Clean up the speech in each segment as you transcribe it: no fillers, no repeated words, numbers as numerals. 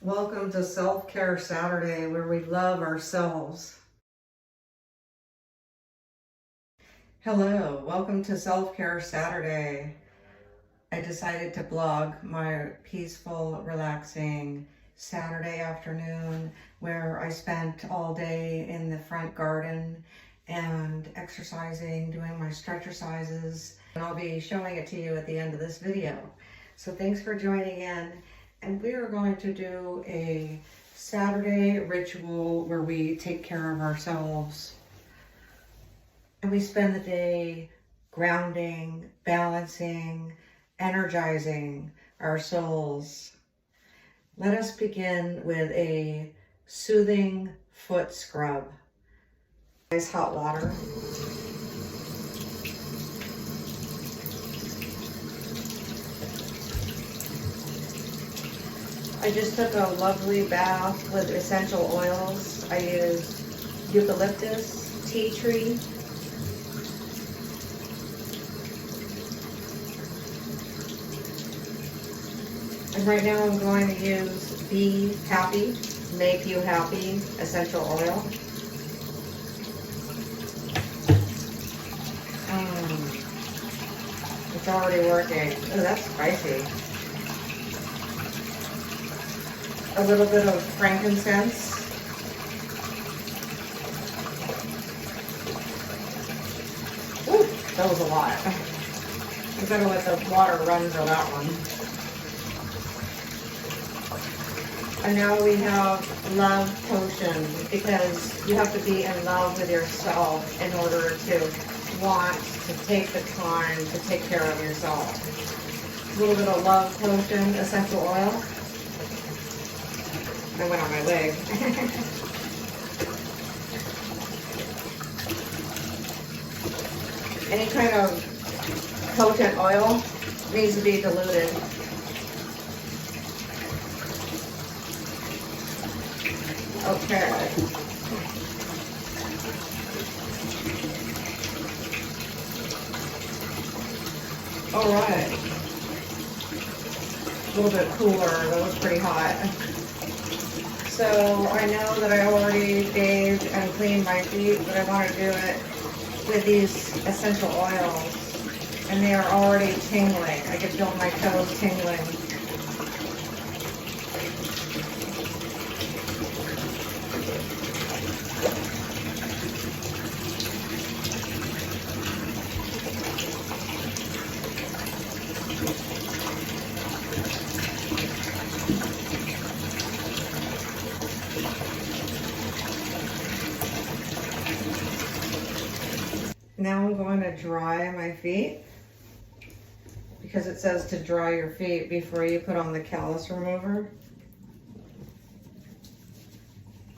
Welcome to Self-Care Saturday, where we love ourselves. Hello, welcome to Self-Care Saturday. I decided to vlog my peaceful, relaxing Saturday afternoon where I spent all day in the front garden and exercising, doing my stretch exercises. And I'll be showing it to you at the end of this video. So thanks for joining in. And we are going to do a Saturday ritual where we take care of ourselves. And we spend the day grounding, balancing, energizing our souls. Let us begin with a soothing foot scrub. Nice hot water. I just took a lovely bath with essential oils. I used eucalyptus, tea tree, and right now I'm going to use Be Happy, Make You Happy essential oil. It's already working. Oh, that's spicy. A little bit of frankincense. Ooh, that was a lot. I'm gonna let the water run for that one. And now we have Love Potion, because you have to be in love with yourself in order to want to take the time to take care of yourself. A little bit of Love Potion essential oil. I went on my leg. Any kind of potent oil needs to be diluted. Okay. All right. A little bit cooler. That was pretty hot. So I know that I already bathed and cleaned my feet, but I want to do it with these essential oils. And they are already tingling. I can feel my toes tingling. Now I'm going to dry my feet, because it says to dry your feet before you put on the callus remover.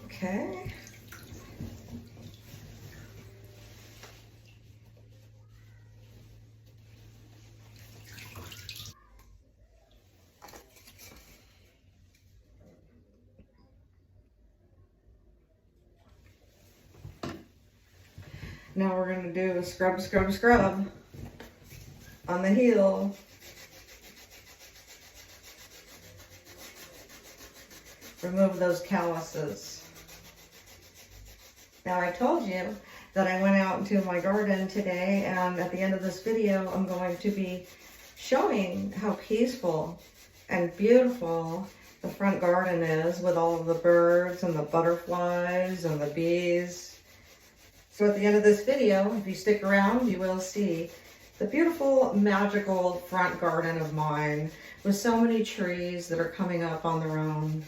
Okay. Now we're going to do a scrub, scrub, scrub on the heel. Remove those calluses. Now I told you that I went out into my garden today, and at the end of this video I'm going to be showing how peaceful and beautiful the front garden is, with all of the birds and the butterflies and the bees. So at the end of this video, if you stick around, you will see the beautiful, magical front garden of mine with so many trees that are coming up on their own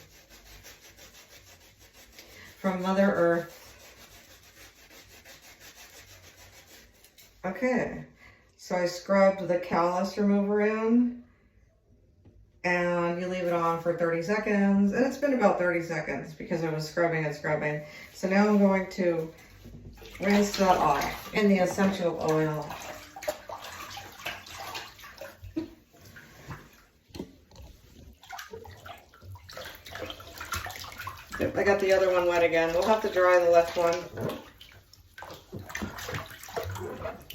from Mother Earth. Okay, so I scrubbed the callus remover in, and you leave it on for 30 seconds, and it's been about 30 seconds because I was scrubbing and scrubbing. So now I'm going to rinse that off in the essential oil. I got the other one wet again. We'll have to dry the left one.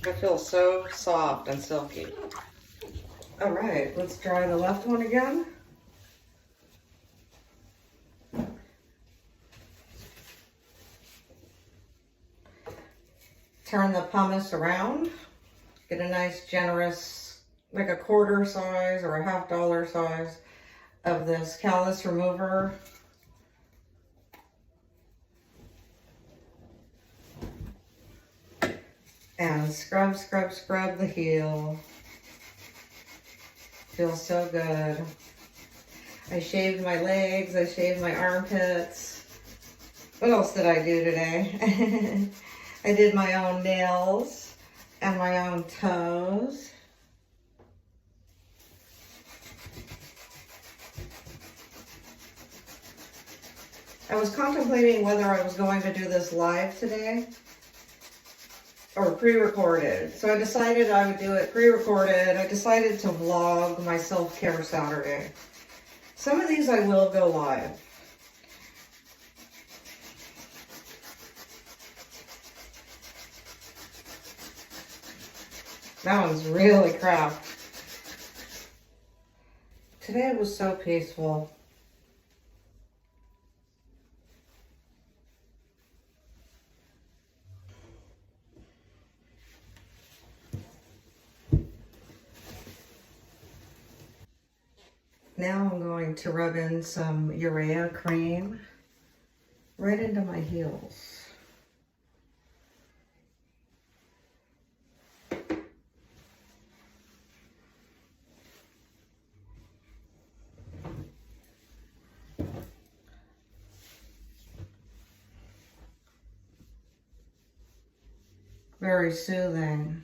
It feels so soft and silky. All right, let's dry the left one again. turn the pumice around, get a nice generous, like a quarter size or a $half size of this callus remover. And scrub, scrub, scrub the heel. Feels so good. I shaved my legs, I shaved my armpits. What else did I do today? I did my own nails and my own toes. I was contemplating whether I was going to do this live today or pre-recorded. So I decided I would do it pre-recorded. I decided to vlog my self-care Saturday. Some of these I will go live. That one's really crap. Today was so peaceful. Now I'm going to rub in some urea cream right into my heels. Very soothing.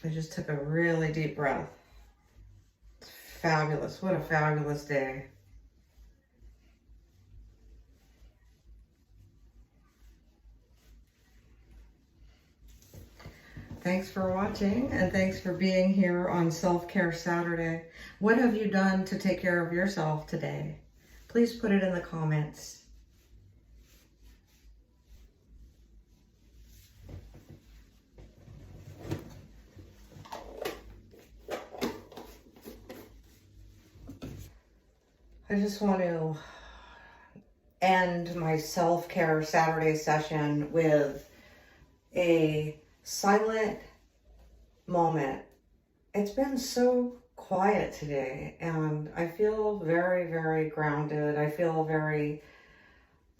I just took a really deep breath. It's fabulous. What a fabulous day. Thanks for watching, and thanks for being here on Self-Care Saturday. What have you done to take care of yourself today? Please put it in the comments. I just want to end my self-care Saturday session with a silent moment. It's been so quiet today, and I feel very, very grounded. I feel very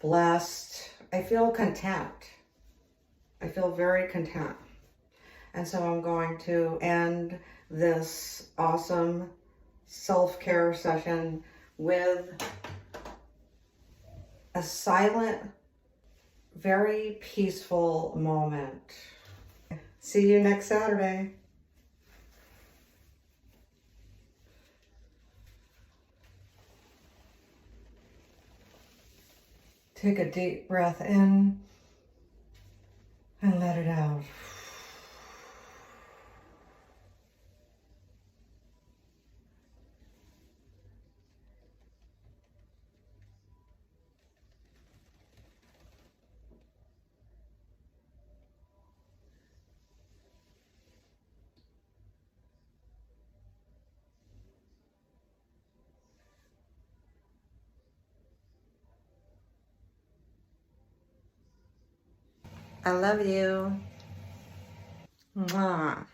blessed. I feel content. I feel very content. And so I'm going to end this awesome self-care session with a silent, very peaceful moment. See you next Saturday. Take a deep breath in and let it out. I love you. Mwah.